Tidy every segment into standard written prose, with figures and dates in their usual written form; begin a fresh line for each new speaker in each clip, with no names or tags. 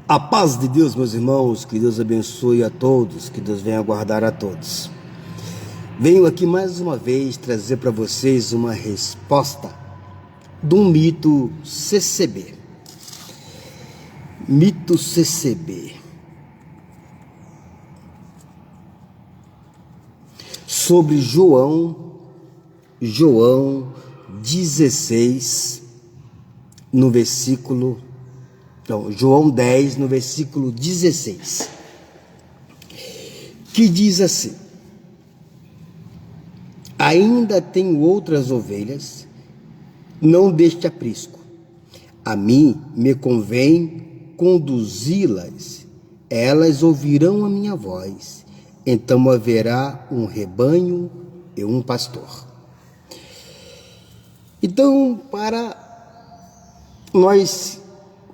A paz de Deus, meus irmãos, que Deus abençoe a todos, que Deus venha guardar a todos. Venho aqui mais uma vez trazer para vocês uma resposta do mito CCB. Mito CCB. Sobre João 16, no versículo... João 10, no versículo 16, que diz assim: ainda tenho outras ovelhas, não deste aprisco. A mim me convém conduzi-las, elas ouvirão a minha voz, então haverá um rebanho e um pastor. Então, para nós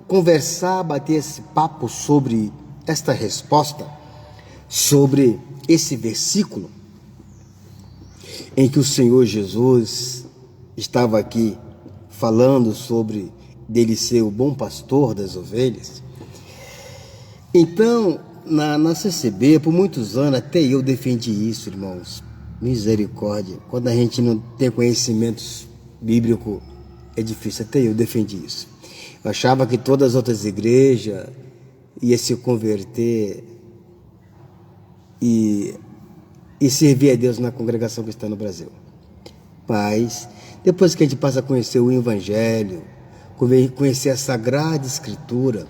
conversar, bater esse papo sobre esta resposta, sobre esse versículo em que o Senhor Jesus estava aqui falando sobre dele ser o bom pastor das ovelhas. Então, na CCB, por muitos anos, até eu defendi isso, irmãos. Misericórdia. Quando a gente não tem conhecimentos bíblicos, é difícil. Até eu defendi isso. Eu achava que todas as outras igrejas iam se converter e servir a Deus na congregação que está no Brasil. Mas, depois que a gente passa a conhecer o Evangelho, conhecer a Sagrada Escritura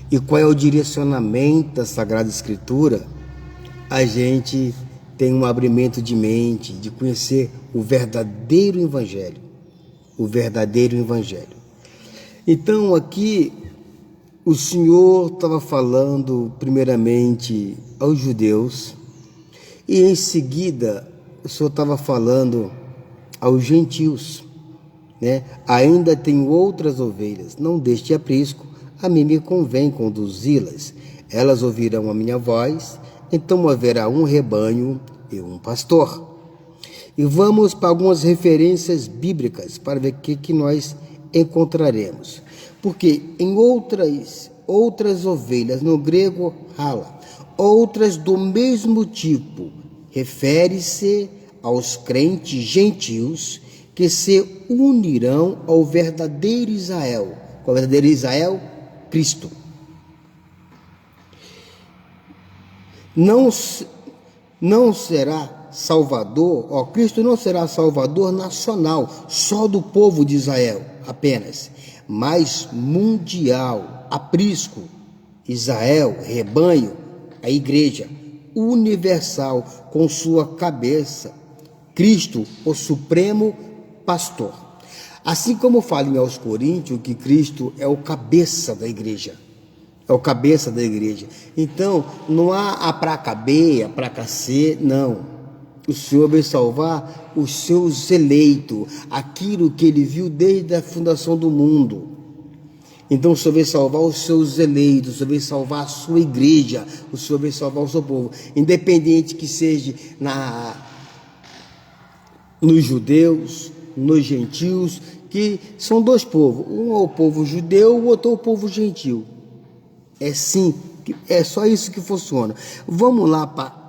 e qual é o direcionamento da Sagrada Escritura, a gente tem um abrimento de mente, de conhecer o verdadeiro Evangelho. O verdadeiro Evangelho. Então, aqui, o Senhor estava falando primeiramente aos judeus e em seguida o Senhor estava falando aos gentios, né? Ainda tenho outras ovelhas, não deste aprisco, a mim me convém conduzi-las, elas ouvirão a minha voz, então haverá um rebanho e um pastor. E vamos para algumas referências bíblicas para ver o que nós encontraremos. Porque em outras ovelhas, no grego hala, outras do mesmo tipo, refere-se aos crentes gentios que se unirão ao verdadeiro Israel. Qual é o verdadeiro Israel? Cristo. Não será Salvador, Cristo não será Salvador nacional, só do povo de Israel apenas, mas mundial, aprisco, Israel, rebanho, a igreja universal com sua cabeça, Cristo, o supremo pastor. Assim como fala em aos Coríntios que Cristo é o cabeça da igreja. É o cabeça da igreja. Então, não há a praca B, a praca C, não. O Senhor vai salvar os seus eleitos, aquilo que Ele viu desde a fundação do mundo. Então o Senhor vai salvar os seus eleitos, o Senhor vai salvar a sua igreja, o Senhor vai salvar o seu povo. Independente que seja nos judeus, nos gentios, que são dois povos. Um é o povo judeu, o outro é o povo gentil. É sim, é só isso que funciona. Vamos lá para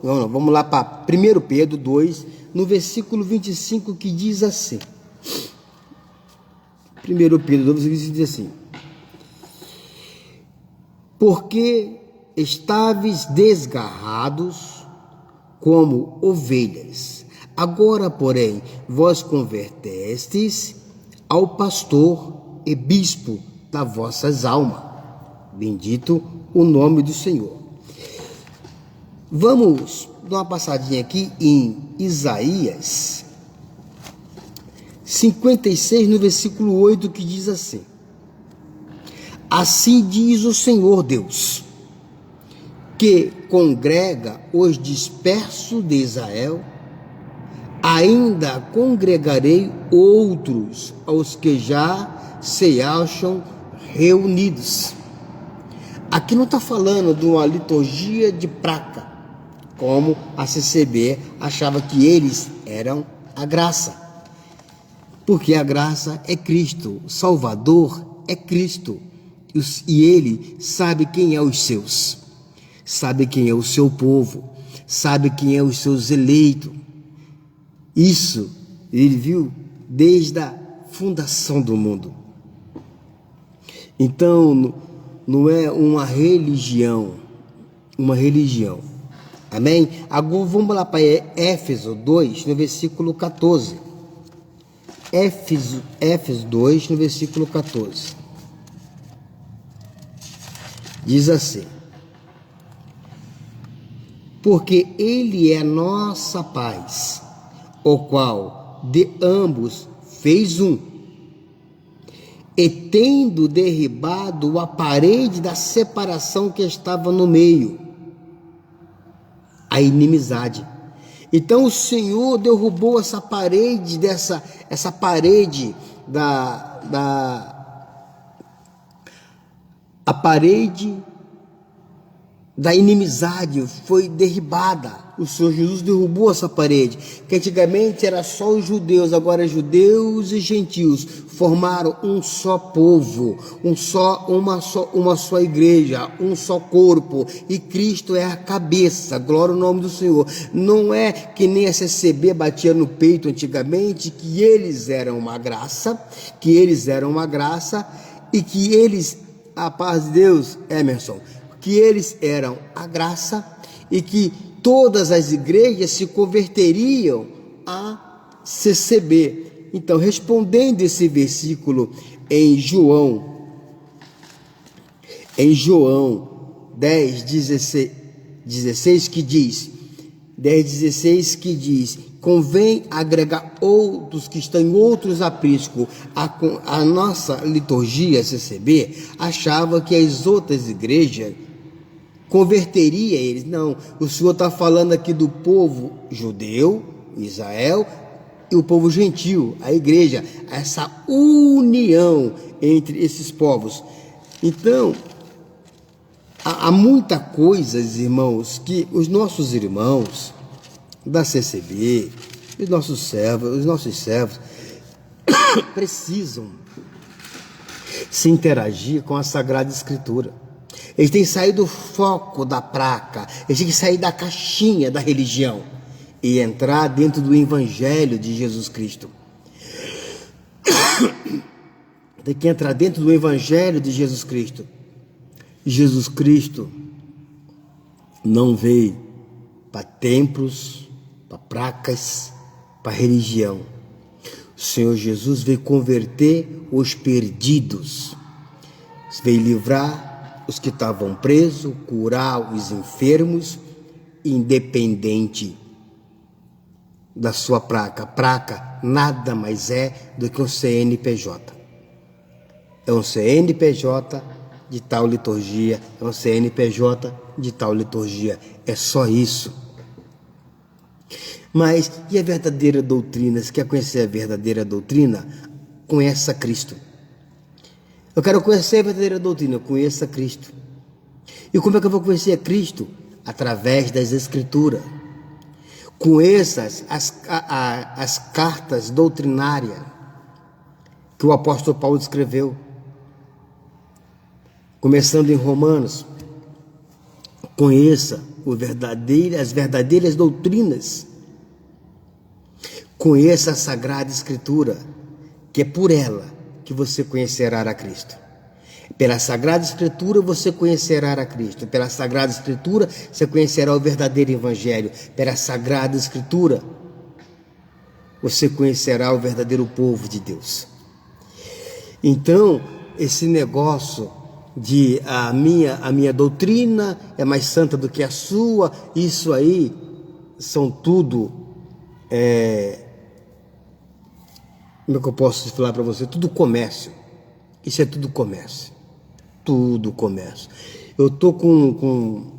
vamos lá para 1 Pedro 2, no versículo 25, que diz assim. 1 Pedro 2, diz assim: porque estáveis desgarrados como ovelhas, agora, porém, vós convertestes ao pastor e bispo das vossas almas. Bendito o nome do Senhor. Vamos dar uma passadinha aqui em Isaías 56, no versículo 8, que diz assim: assim diz o Senhor Deus, que congrega os dispersos de Israel, ainda congregarei outros aos que já se acham reunidos. Aqui não está falando de uma liturgia de praca, como a CCB achava que eles eram a graça. Porque a graça é Cristo, o Salvador é Cristo. E Ele sabe quem é os seus, sabe quem é o seu povo, sabe quem é os seus eleitos. Isso Ele viu desde a fundação do mundo. Então, não é uma religião, amém? Agora vamos lá para Éfeso 2, no versículo 14. Éfeso 2, no versículo 14. Diz assim: porque Ele é nossa paz, o qual de ambos fez um, e tendo derribado a parede da separação que estava no meio, a inimizade. Então o Senhor derrubou essa parede, essa parede a parede da inimizade foi derribada. O Senhor Jesus derrubou essa parede, que antigamente era só os judeus, agora judeus e gentios formaram um só povo, uma só igreja, um só corpo, e Cristo é a cabeça. Glória ao nome do Senhor. Não é que nem a CCB batia no peito antigamente, que eles eram uma graça, e que eles, a paz de Deus, Emerson, que eles eram a graça, e que todas as igrejas se converteriam a CCB. Então, respondendo esse versículo em João 10, 16, que diz, 10:16, que diz: convém agregar outros que estão em outros apriscos. A nossa liturgia CCB achava que as outras igrejas converteria eles. Não, o Senhor está falando aqui do povo judeu, Israel, e o povo gentil, a igreja, essa união entre esses povos. Então, há muita coisas, irmãos, que os nossos irmãos da CCB, os nossos servos precisam se interagir com a Sagrada Escritura. Eles têm que sair do foco da placa, eles têm que sair da caixinha da religião e entrar dentro do Evangelho de Jesus Cristo. Tem que entrar dentro do Evangelho de Jesus Cristo. Jesus Cristo não veio para templos, para placas, para religião. O Senhor Jesus veio converter os perdidos, veio livrar os que estavam presos, curar os enfermos, independente da sua placa. Placa nada mais é do que um CNPJ. É um CNPJ de tal liturgia, é um CNPJ de tal liturgia. É só isso. Mas e a verdadeira doutrina? Se quer conhecer a verdadeira doutrina, conheça Cristo. Eu quero conhecer a verdadeira doutrina, conheça Cristo. E como é que eu vou conhecer a Cristo? Através das Escrituras. Conheça as cartas doutrinárias que o apóstolo Paulo escreveu. Começando em Romanos. Conheça as verdadeiras doutrinas. Conheça a Sagrada Escritura, que é por ela que você conhecerá a Cristo. Pela Sagrada Escritura você conhecerá a Cristo. Pela Sagrada Escritura você conhecerá o verdadeiro Evangelho. Pela Sagrada Escritura você conhecerá o verdadeiro povo de Deus. Então, esse negócio de a minha doutrina é mais santa do que a sua, isso aí são tudo... como é que eu posso falar para você? Tudo comércio. Isso é tudo comércio. Tudo comércio. Eu estou com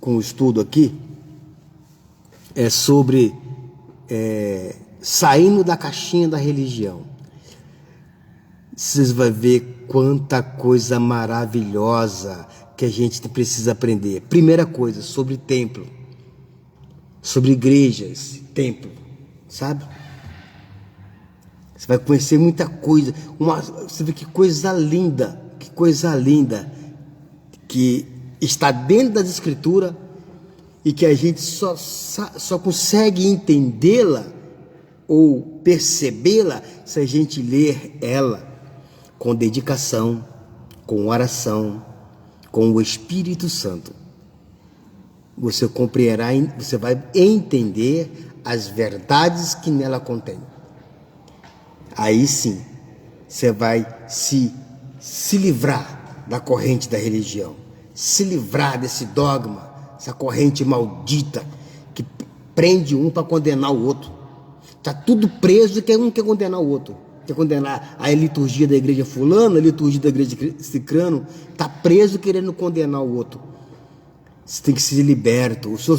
um estudo aqui sobre saindo da caixinha da religião. Vocês vão ver quanta coisa maravilhosa que a gente precisa aprender. Primeira coisa, sobre templo. Sobre igrejas, templo. Sabe? Você vai conhecer muita coisa. Você vê que coisa linda que está dentro das Escrituras e que a gente só consegue entendê-la ou percebê-la se a gente ler ela com dedicação, com oração, com o Espírito Santo. Você compreenderá, você vai entender as verdades que nela contém. Aí sim, você vai se livrar da corrente da religião, se livrar desse dogma, essa corrente maldita que prende um para condenar o outro. Está tudo preso e um quer condenar o outro. Quer condenar a liturgia da igreja fulana, a liturgia da igreja cicrano. Está preso querendo condenar o outro. Você tem que ser liberto. O Senhor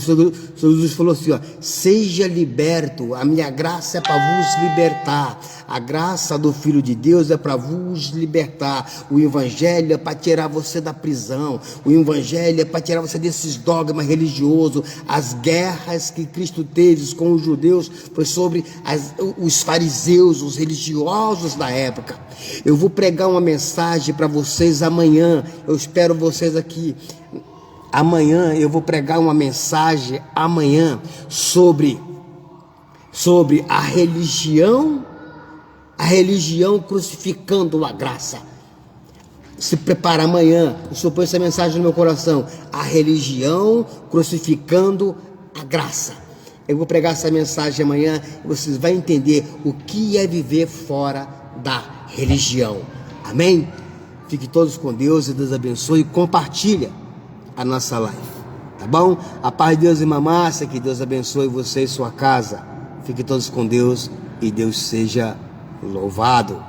Jesus falou assim, ó, seja liberto, a minha graça é para vos libertar. A graça do Filho de Deus é para vos libertar. O Evangelho é para tirar você da prisão. O Evangelho é para tirar você desses dogmas religiosos. As guerras que Cristo teve com os judeus foi sobre os fariseus, os religiosos da época. Eu vou pregar uma mensagem para vocês amanhã. Eu espero vocês aqui. Amanhã eu vou pregar uma mensagem sobre a religião crucificando a graça. Se prepara amanhã, o Senhor põe essa mensagem no meu coração, a religião crucificando a graça. Eu vou pregar essa mensagem amanhã e vocês vão entender o que é viver fora da religião. Amém? Fiquem todos com Deus e Deus abençoe e compartilha a nossa live, tá bom? A paz de Deus, irmã Márcia, que Deus abençoe você e sua casa. Fiquem todos com Deus e Deus seja louvado.